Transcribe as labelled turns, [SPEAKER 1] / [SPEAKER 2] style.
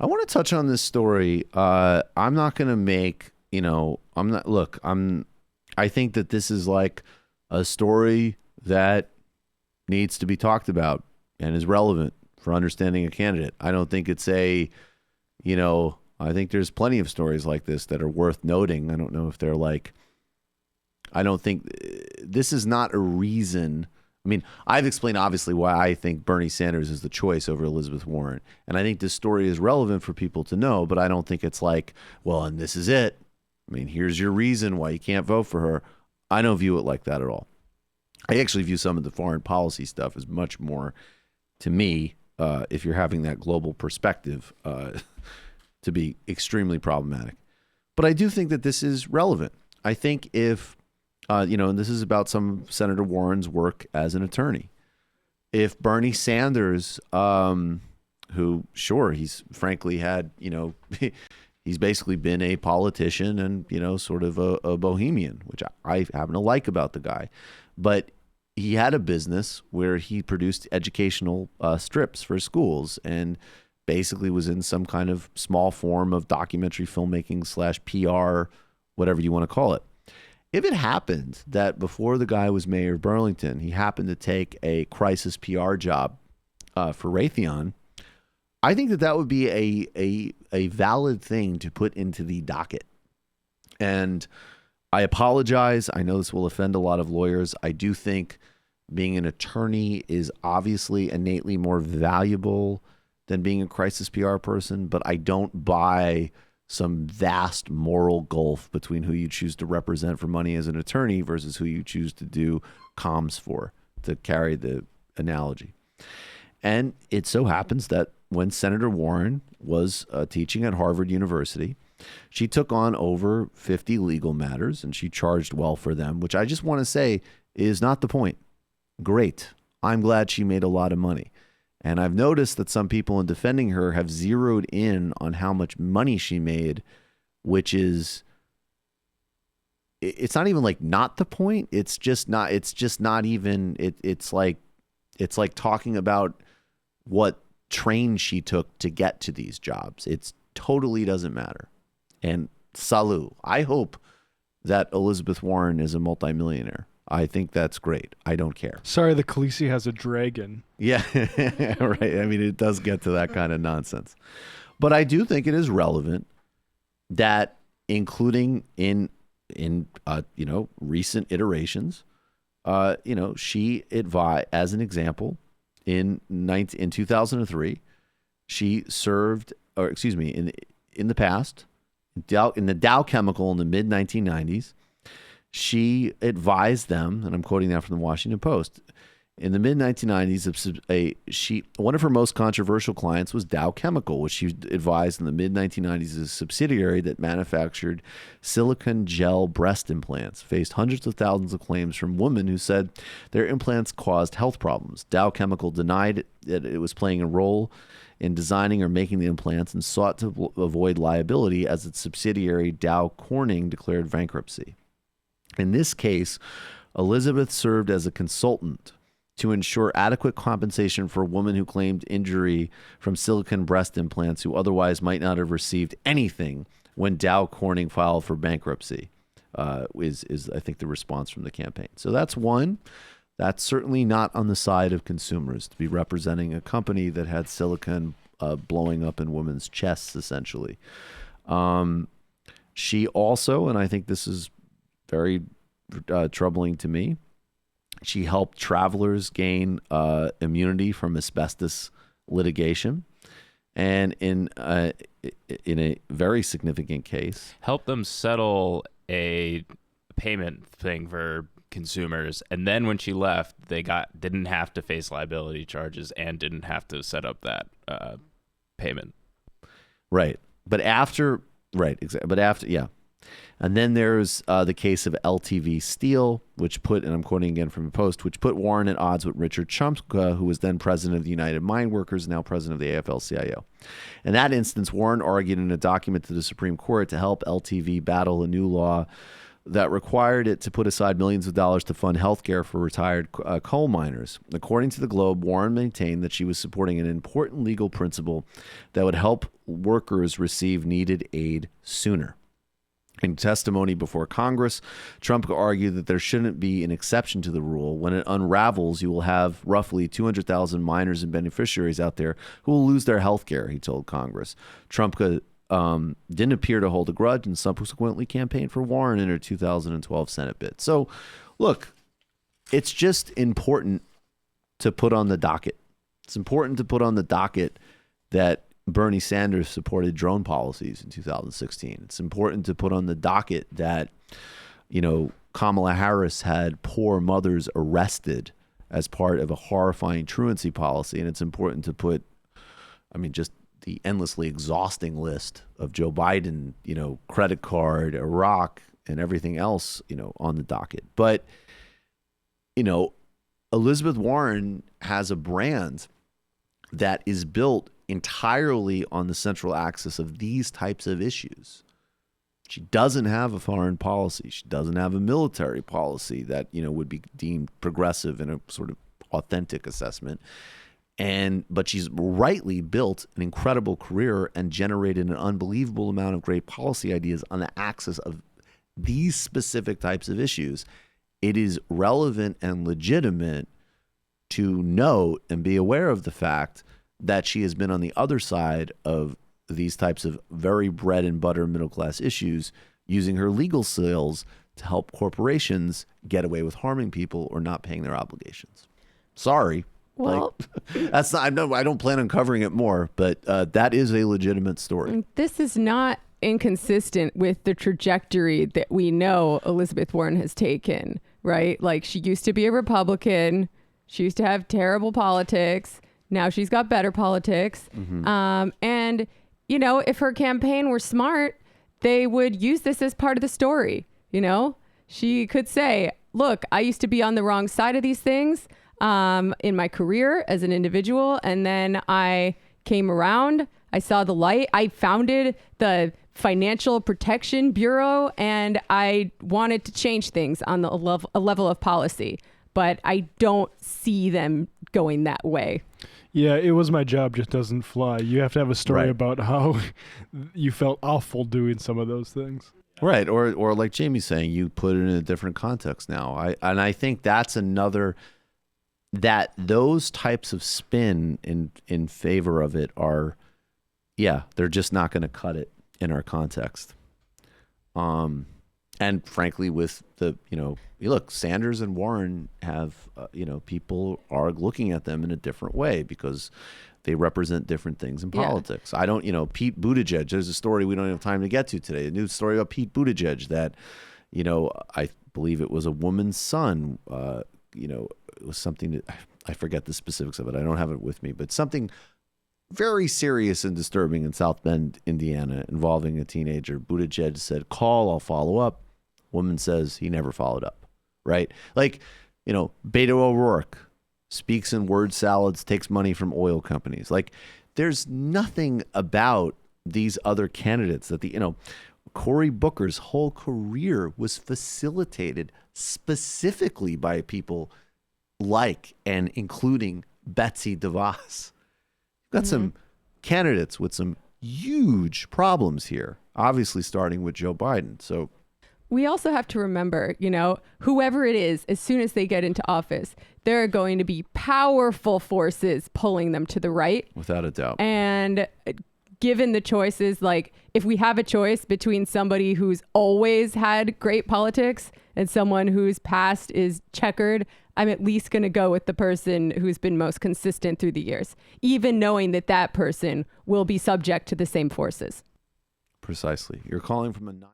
[SPEAKER 1] I want to touch on this story. I'm not going to make, I'm not, look, I think that this is like a story that needs to be talked about and is relevant for understanding a candidate. I don't think it's I think there's plenty of stories like this that are worth noting. I don't know if they're I don't think this is not a reason. I mean, I've explained obviously why I think Bernie Sanders is the choice over Elizabeth Warren. And I think this story is relevant for people to know, but I don't think it's and this is it. I mean, here's your reason why you can't vote for her. I don't view it like that at all. I actually view some of the foreign policy stuff as much more, to me, if you're having that global perspective, to be extremely problematic. But I do think that this is relevant. I think if, and this is about some Senator Warren's work as an attorney. If Bernie Sanders, who, sure, he's frankly had, he's basically been a politician and, sort of a bohemian, which I happen to like about the guy. But he had a business where he produced educational strips for schools and basically was in some kind of small form of documentary filmmaking / PR, whatever you want to call it. If it happened that before the guy was mayor of Burlington, he happened to take a crisis PR job for Raytheon, I think that would be a valid thing to put into the docket. And I apologize. I know this will offend a lot of lawyers. I do think being an attorney is obviously innately more valuable than being a crisis PR person, but I don't buy some vast moral gulf between who you choose to represent for money as an attorney versus who you choose to do comms for, to carry the analogy. And it so happens that when Senator Warren was teaching at Harvard University, she took on over 50 legal matters and she charged well for them, which I just want to say is not the point. Great. I'm glad she made a lot of money. And I've noticed that some people in defending her have zeroed in on how much money she made, which is, it's not even not the point. It's just not even, it's like talking about what train she took to get to these jobs. It totally doesn't matter. And salut. I hope that Elizabeth Warren is a multimillionaire. I think that's great. I don't care.
[SPEAKER 2] Sorry, the Khaleesi has a dragon.
[SPEAKER 1] Yeah, right. I mean, it does get to that kind of nonsense. But I do think it is relevant that, including in recent iterations, she advised, as an example, in 2003, she served, in the past, in the Dow Chemical in the mid 1990s. She advised them, and I'm quoting that from the Washington Post. In the mid 1990s, one of her most controversial clients was Dow Chemical, which she advised in the mid 1990s as a subsidiary that manufactured silicone gel breast implants, faced hundreds of thousands of claims from women who said their implants caused health problems. Dow Chemical denied that it was playing a role in designing or making the implants and sought to avoid liability as its subsidiary Dow Corning declared bankruptcy. In this case, Elizabeth served as a consultant to ensure adequate compensation for a woman who claimed injury from silicone breast implants who otherwise might not have received anything when Dow Corning filed for bankruptcy, is I think the response from the campaign. So that's one. That's certainly not on the side of consumers to be representing a company that had silicone blowing up in women's chests, essentially. She also, and I think this is very troubling to me, she helped travelers gain immunity from asbestos litigation, and in a very significant case,
[SPEAKER 3] help them settle a payment thing for consumers. And then when she left, they didn't have to face liability charges and didn't have to set up that payment.
[SPEAKER 1] Right, but after, yeah. And then there's the case of LTV Steel, which put, and I'm quoting again from the Post, which put Warren at odds with Richard Chomsky, who was then president of the United Mine Workers, now president of the AFL-CIO. In that instance, Warren argued in a document to the Supreme Court to help LTV battle a new law that required it to put aside millions of dollars to fund health care for retired coal miners. According to the Globe, Warren maintained that she was supporting an important legal principle that would help workers receive needed aid sooner. In testimony before Congress, Trump argued that there shouldn't be an exception to the rule. When it unravels, you will have roughly 200,000 miners and beneficiaries out there who will lose their health care, he told Congress. Trump didn't appear to hold a grudge and subsequently campaigned for Warren in her 2012 Senate bid. So, look, it's just important to put on the docket. It's important to put on the docket that Bernie Sanders supported drone policies in 2016. It's important to put on the docket that, Kamala Harris had poor mothers arrested as part of a horrifying truancy policy. And it's important to put, just the endlessly exhausting list of Joe Biden, credit card, Iraq, and everything else, on the docket. But, Elizabeth Warren has a brand that is built entirely on the central axis of these types of issues. She doesn't have a foreign policy. She doesn't have a military policy that, would be deemed progressive in a sort of authentic assessment. But she's rightly built an incredible career and generated an unbelievable amount of great policy ideas on the axis of these specific types of issues. It is relevant and legitimate to note and be aware of the fact that she has been on the other side of these types of very bread and butter middle class issues, using her legal skills to help corporations get away with harming people or not paying their obligations. Sorry.
[SPEAKER 4] Well,
[SPEAKER 1] that's not. I don't plan on covering it more, but that is a legitimate story.
[SPEAKER 4] This is not inconsistent with the trajectory that we know Elizabeth Warren has taken, right? Like, she used to be a Republican. She used to have terrible politics. Now she's got better politics. Mm-hmm. And, if her campaign were smart, they would use this as part of the story. She could say, look, I used to be on the wrong side of these things in my career as an individual. And then I came around. I saw the light. I founded the Financial Protection Bureau, and I wanted to change things on the level of policy. But I don't see them going that way.
[SPEAKER 2] Yeah, it was my job just doesn't fly. You have to have a story about how you felt awful doing some of those things.
[SPEAKER 1] Right. Or like Jamie's saying, you put it in a different context now. I think that's another, that those types of spin in favor of it are, they're just not going to cut it in our context. And frankly, with the, look, Sanders and Warren have, people are looking at them in a different way because they represent different things in politics. Yeah. I don't, Pete Buttigieg, there's a story we don't have time to get to today, a new story about Pete Buttigieg that, I believe it was a woman's son, it was something that, I forget the specifics of it. I don't have it with me, but something very serious and disturbing in South Bend, Indiana, involving a teenager. Buttigieg said, call, I'll follow up. Woman says he never followed up, right? Like, Beto O'Rourke speaks in word salads, takes money from oil companies. Like, there's nothing about these other candidates that Cory Booker's whole career was facilitated specifically by people like and including Betsy DeVos. You've got some candidates with some huge problems here, obviously starting with Joe Biden. So
[SPEAKER 4] we also have to remember, whoever it is, as soon as they get into office, there are going to be powerful forces pulling them to the right.
[SPEAKER 1] Without a doubt.
[SPEAKER 4] And given the choices, like if we have a choice between somebody who's always had great politics and someone whose past is checkered, I'm at least going to go with the person who's been most consistent through the years, even knowing that that person will be subject to the same forces.
[SPEAKER 1] Precisely. You're calling from a